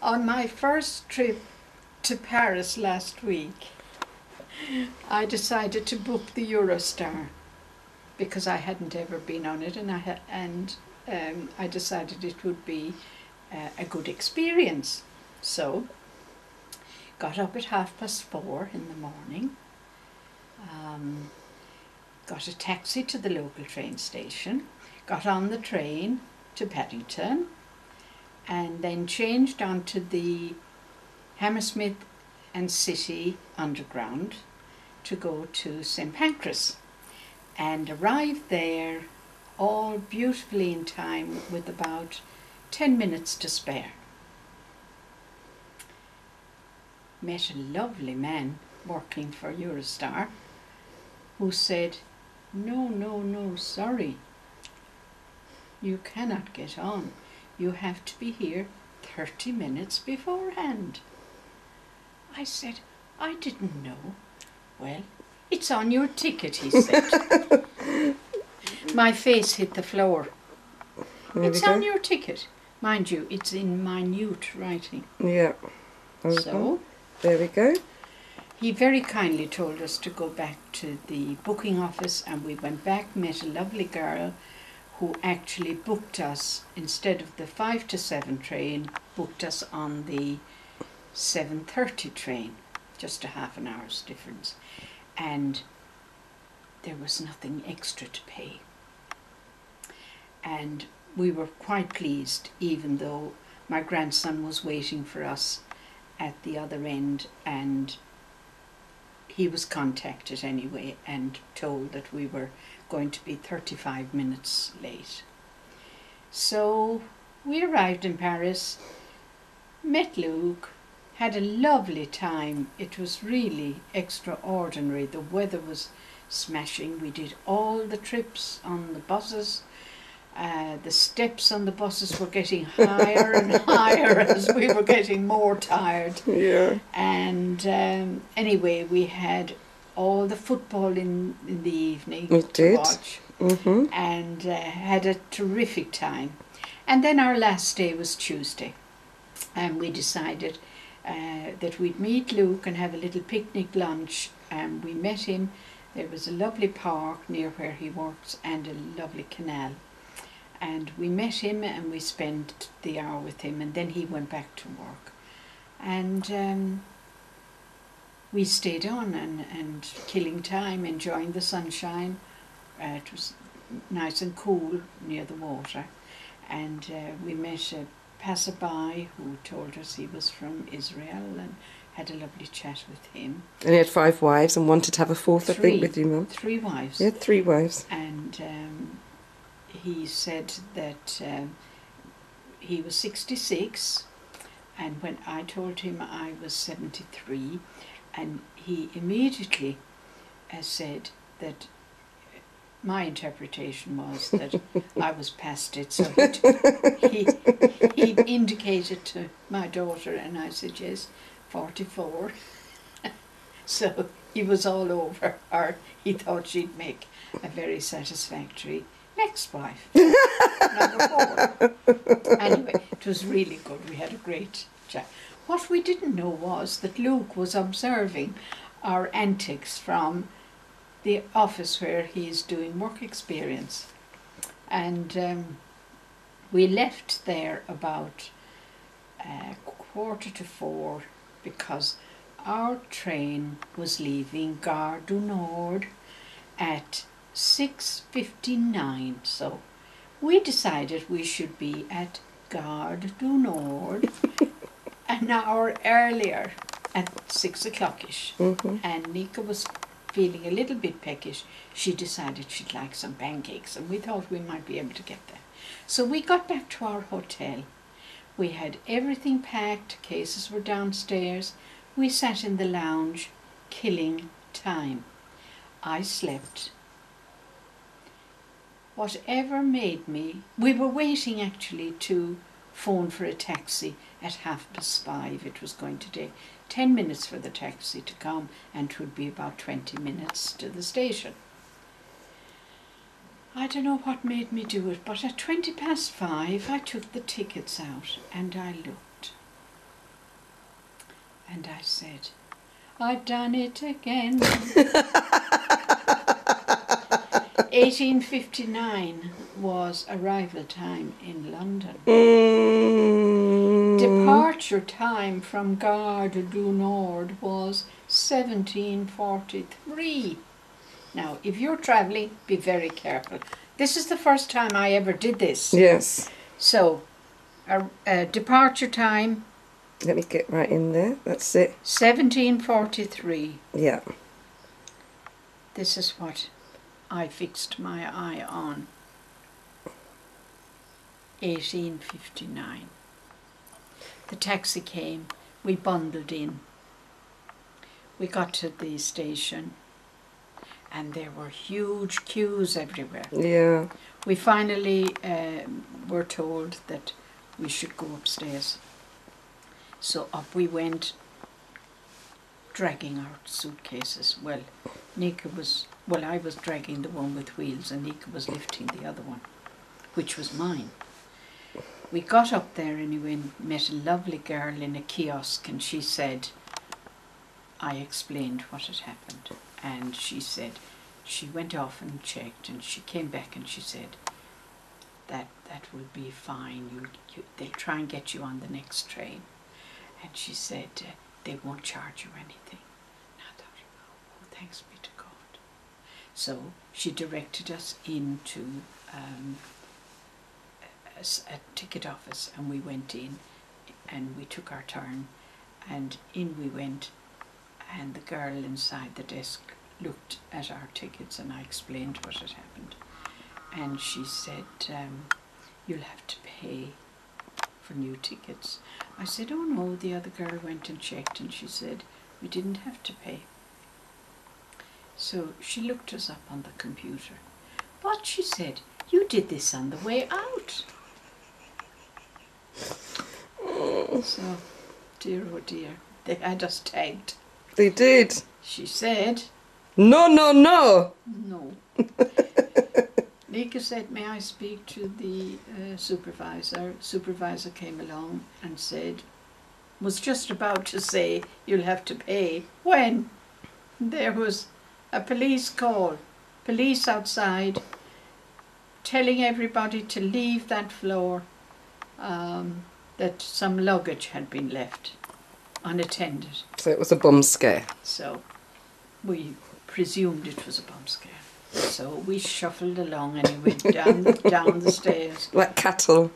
On my first trip to Paris last week, I decided to book the Eurostar because I hadn't ever been on it, and I decided it would be a good experience. So, got up at 4:30 in the morning, got a taxi to the local train station, got on the train to Paddington, and then changed onto the Hammersmith and City Underground to go to St. Pancras, and arrived there all beautifully in time with about 10 minutes to spare. Met a lovely man working for Eurostar who said, no, sorry, you cannot get on. You have to be here 30 minutes beforehand. I said, I didn't know. Well, it's on your ticket, he said. My face hit the floor. It's on your ticket. Mind you, it's in minute writing. Yeah. So, there we go. He very kindly told us to go back to the booking office, and we went back, met a lovely girl who actually booked us, instead of the 5 to 7 train, booked us on the 7:30 train, just a half an hour's difference. And there was nothing extra to pay. And we were quite pleased, even though my grandson was waiting for us at the other end, and he was contacted anyway and told that we were going to be 35 minutes late. So we arrived in Paris, met Luke, had a lovely time. It was really extraordinary. The weather was smashing. We did all the trips on the buses. The steps on the buses were getting higher and higher as we were getting more tired. Yeah. And anyway, we had all the football in the evening We to did. watch, Mm-hmm. and had a terrific time. And then our last day was Tuesday, and we decided that we'd meet Luke and have a little picnic lunch. And we met him. There was a lovely park near where he works and a lovely canal. And we met him and we spent the hour with him, and then he went back to work. And we stayed on and killing time, enjoying the sunshine. It was nice and cool near the water. And we met a passerby who told us he was from Israel, and had a lovely chat with him. And he had 5 wives and wanted to have a 4th, I think, with you, Mum. 3 wives. He had 3 wives. And he said that he was 66, and when I told him I was 73, and he immediately said that my interpretation was that I was past it, so he indicated to my daughter, and I said, yes, 44. So he was all over her. He thought she'd make a very satisfactory next wife, number 4. Anyway, it was really good. We had a great chat. What we didn't know was that Luke was observing our antics from the office where he is doing work experience. And we left there about 3:45 because our train was leaving Gare du Nord at 6:59. So we decided we should be at Gare du Nord an hour earlier, at 6 o'clock-ish. Mm-hmm. And Nika was feeling a little bit peckish. She decided she'd like some pancakes, and we thought we might be able to get them. So we got back to our hotel. We had everything packed, cases were downstairs. We sat in the lounge, killing time. I slept. Whatever made me... We were waiting actually to phone for a taxi at 5:30. It was going to take 10 minutes for the taxi to come, and it would be about 20 minutes to the station. I don't know what made me do it, but at 5:20 I took the tickets out and I looked. And I said, I've done it again. 18:59 was arrival time in London. Departure time from Gare du Nord was 17:43. Now, if you're travelling, be very careful. This is the first time I ever did this. Yes. So, departure time. Let me get right in there. That's it. 17:43. Yeah. This is what I fixed my eye on. 18:59. The taxi came. We bundled in. We got to the station. And there were huge queues everywhere. Yeah. We finally were told that we should go upstairs. So up we went, dragging our suitcases. Well, I was dragging the one with wheels and Nika was lifting the other one, which was mine. We got up there anyway and met a lovely girl in a kiosk, and she said, I explained what had happened, and she said, she went off and checked, and she came back and she said, that will be fine, they'll try and get you on the next train. And she said, they won't charge you anything. And I thought, oh, thanks be to God. So she directed us into a ticket office, and we went in and we took our turn, and in we went, and the girl inside the desk looked at our tickets, and I explained what had happened, and she said, you'll have to pay for new tickets. I said, oh no, the other girl went and checked and she said we didn't have to pay. So she looked us up on the computer, but she said, you did this on the way out. So, dear oh dear, they had us tagged. They did. She said, No, no, no. no. Nika said, may I speak to the supervisor? Supervisor came along and said, was just about to say, you'll have to pay, when there was a police call, police outside, telling everybody to leave that floor, that some luggage had been left unattended. So it was a bomb scare. So we presumed it was a bomb scare. So we shuffled along and we went down the stairs. Like cattle.